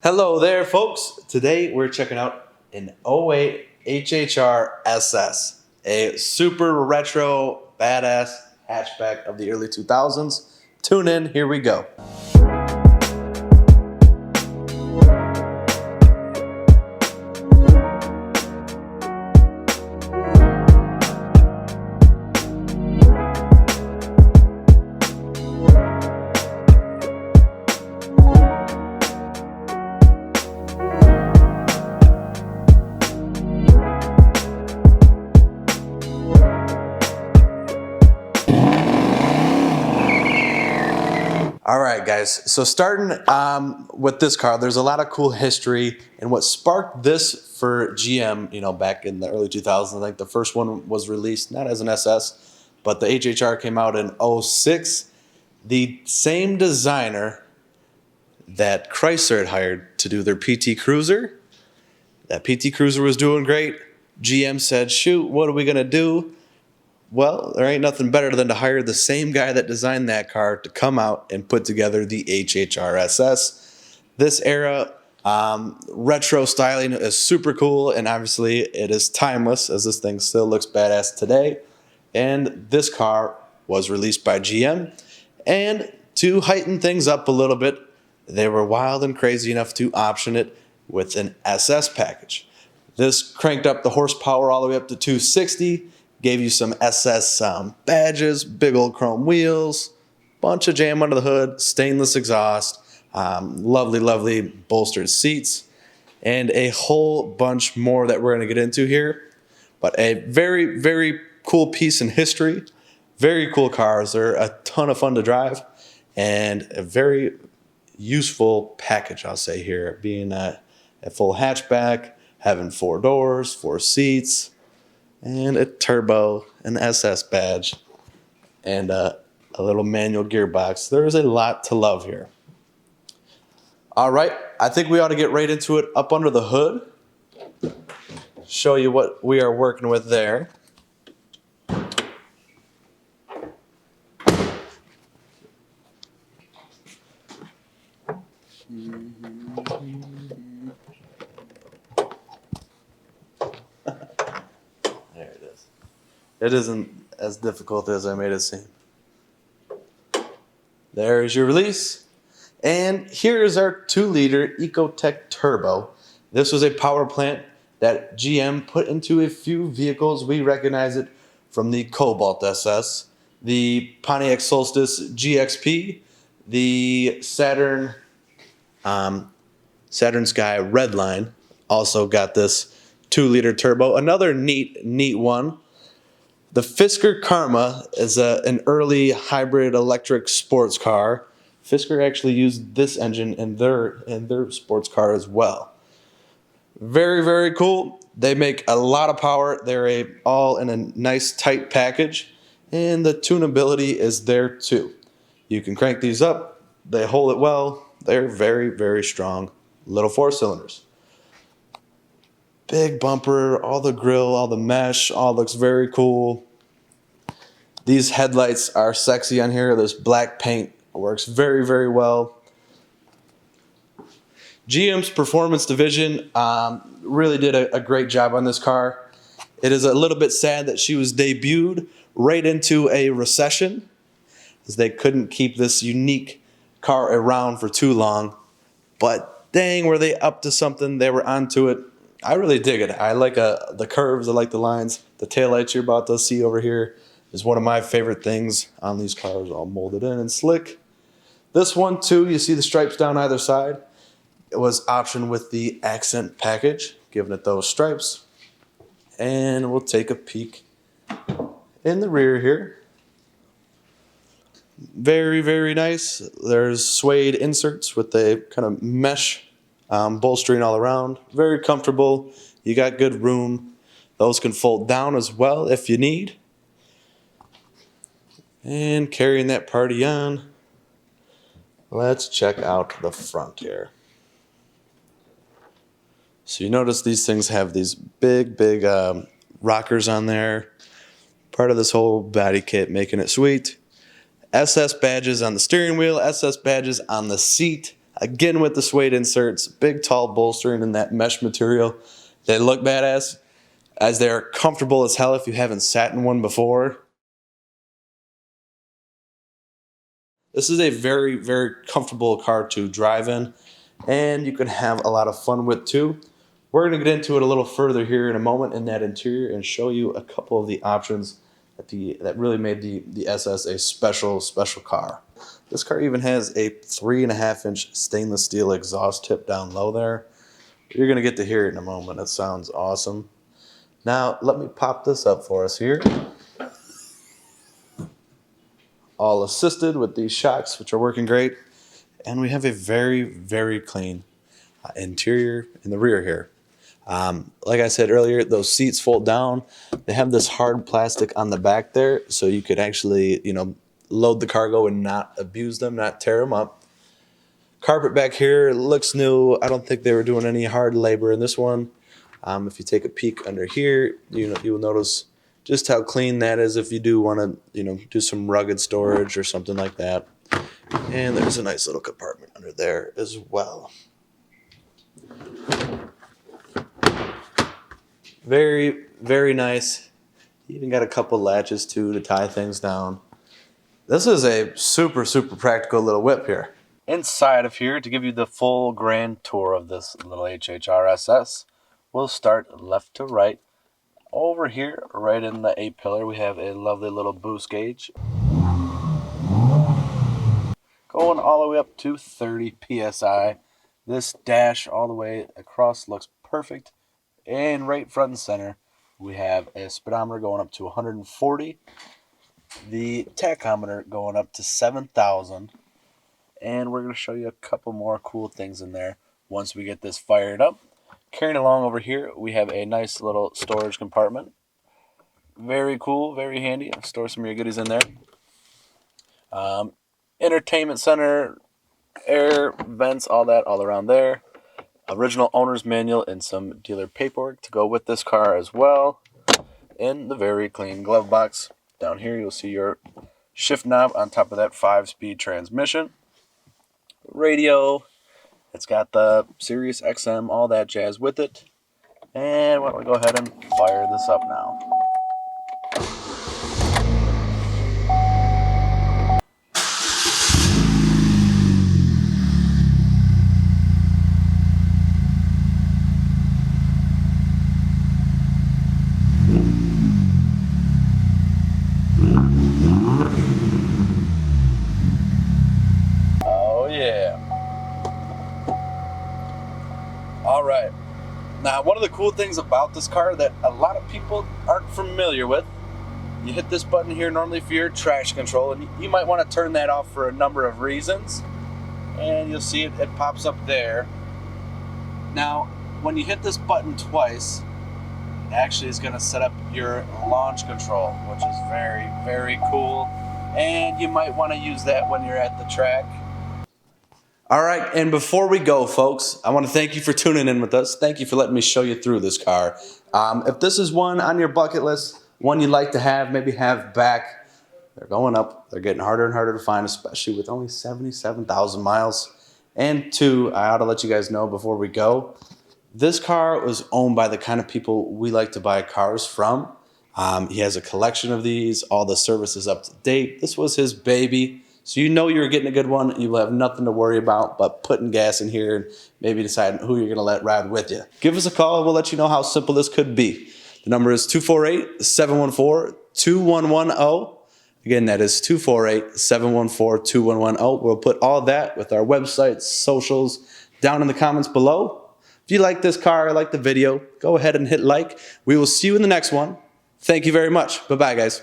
Hello there, folks. Today we're checking out an '08 HHR SS, a super retro, badass hatchback of the early 2000s. Tune in, here we go. All right, guys, so starting with this car, there's a lot of cool history, and what sparked this for GM, back in the early 2000s, I think the first one was released, not as an SS, but the HHR came out in '06. The same designer that Chrysler had hired to do their PT Cruiser. That PT Cruiser was doing great. GM said, shoot, what are we gonna do? Well, there ain't nothing better than to hire the same guy that designed that car to come out and put together the HHR SS. This era, retro styling is super cool, and obviously it is timeless, as this thing still looks badass today. And this car was released by GM, and to heighten things up a little bit, they were wild and crazy enough to option it with an SS package. This cranked up the horsepower all the way up to 260, gave you some SS badges, big old chrome wheels, bunch of jam under the hood, stainless exhaust, lovely bolstered seats, and a whole bunch more that we're going to get into here. But a very cool piece in history. Very cool cars. They're a ton of fun to drive, and a very useful package, I'll say here, being a full hatchback, having 4 doors, 4 seats, and a turbo, an SS badge, and a little manual gearbox. There is a lot to love here. All right, I think we ought to get right into it. Up under the hood, show you what we are working with there. There it is. It isn't as difficult as I made it seem. There is your release. And here is our 2-liter Ecotec Turbo. This was a power plant that GM put into a few vehicles. We recognize it from the Cobalt SS, the Pontiac Solstice GXP, the Saturn Sky Redline also got this 2-liter turbo. Another neat one. The Fisker Karma is an early hybrid electric sports car. Fisker actually used this engine in their sports car as well. Very cool. They make a lot of power. They're all in a nice tight package, and the tunability is there too. You can crank these up. They hold it well. They're very strong little 4-cylinders. Big bumper, all the grill, all the mesh, all looks very cool. These headlights are sexy on here. This black paint works very well. GM's performance division really did a great job on this car. It is a little bit sad that she was debuted right into a recession, as they couldn't keep this unique car around for too long. But dang, were they up to something. They were onto it. I really dig it. I like the curves. I like the lines. The taillights you're about to see over here is one of my favorite things on these cars, all molded in and slick. This one too, you see the stripes down either side. It was optioned with the accent package, giving it those stripes. And we'll take a peek in the rear here. Very nice. There's suede inserts with the kind of mesh bolstering all around. Very comfortable. You got good room. Those can fold down as well if you need. And carrying that party on, let's check out the front here. So you notice these things have these big rockers on there. Part of this whole body kit, making it sweet. SS badges on the steering wheel, SS badges on the seat, Again with the suede inserts, big tall bolstering in that mesh material. They look badass as they're comfortable as hell if you haven't sat in one before. This is a very, very comfortable car to drive in, and you can have a lot of fun with too. We're going to get into it a little further here in a moment in that interior and show you a couple of the options that really made the SS a special car. This car even has a 3.5-inch stainless steel exhaust tip down low there. You're going to get to hear it in a moment. It sounds awesome. Now, let me pop this up for us here. All assisted with these shocks, which are working great. And we have a very, very clean interior in the rear here. Like I said earlier, those seats fold down. They have this hard plastic on the back there, so you could actually, load the cargo and not abuse them, not tear them up. Carpet back here looks new. I don't think they were doing any hard labor in this one. If you take a peek under here, you will notice just how clean that is if you do want to, do some rugged storage or something like that. And there's a nice little compartment under there as well. Very, very nice. You even got a couple latches too to tie things down. This is a super, super practical little whip here. Inside of here, to give you the full grand tour of this little HHR SS, we'll start left to right. Over here, right in the A-pillar, we have a lovely little boost gauge. Going all the way up to 30 PSI. This dash all the way across looks perfect. And right front and center, we have a speedometer going up to 140. The tachometer going up to 7,000. And we're going to show you a couple more cool things in there once we get this fired up. Carrying along over here, we have a nice little storage compartment. Very cool, very handy. Store some of your goodies in there. Entertainment center, air, vents, all that all around there. Original owner's manual and some dealer paperwork to go with this car as well. In the very clean glove box. Down here you'll see your shift knob on top of that 5-speed transmission. Radio. It's got the Sirius XM, all that jazz with it. And why don't we go ahead and fire this up now. All right. Now, one of the cool things about this car that a lot of people aren't familiar with, you hit this button here normally for your traction control, and you might want to turn that off for a number of reasons. And you'll see it pops up there. Now, when you hit this button twice, it actually is going to set up your launch control, which is very, very cool. And you might want to use that when you're at the track. All right, and before we go, folks, I want to thank you for tuning in with us. Thank you for letting me show you through this car. If this is one on your bucket list, one you'd like to have, maybe have back, they're going up. They're getting harder and harder to find, especially with only 77,000 miles. And two, I ought to let you guys know before we go, this car was owned by the kind of people we like to buy cars from. He has a collection of these. All the service is up to date. This was his baby. So you know you're getting a good one. You will have nothing to worry about but putting gas in here and maybe deciding who you're going to let ride with you. Give us a call. We'll let you know how simple this could be. The number is 248-714-2110. Again, that is 248-714-2110. We'll put all that with our websites, socials, down in the comments below. If you like this car or like the video, go ahead and hit like. We will see you in the next one. Thank you very much. Bye-bye, guys.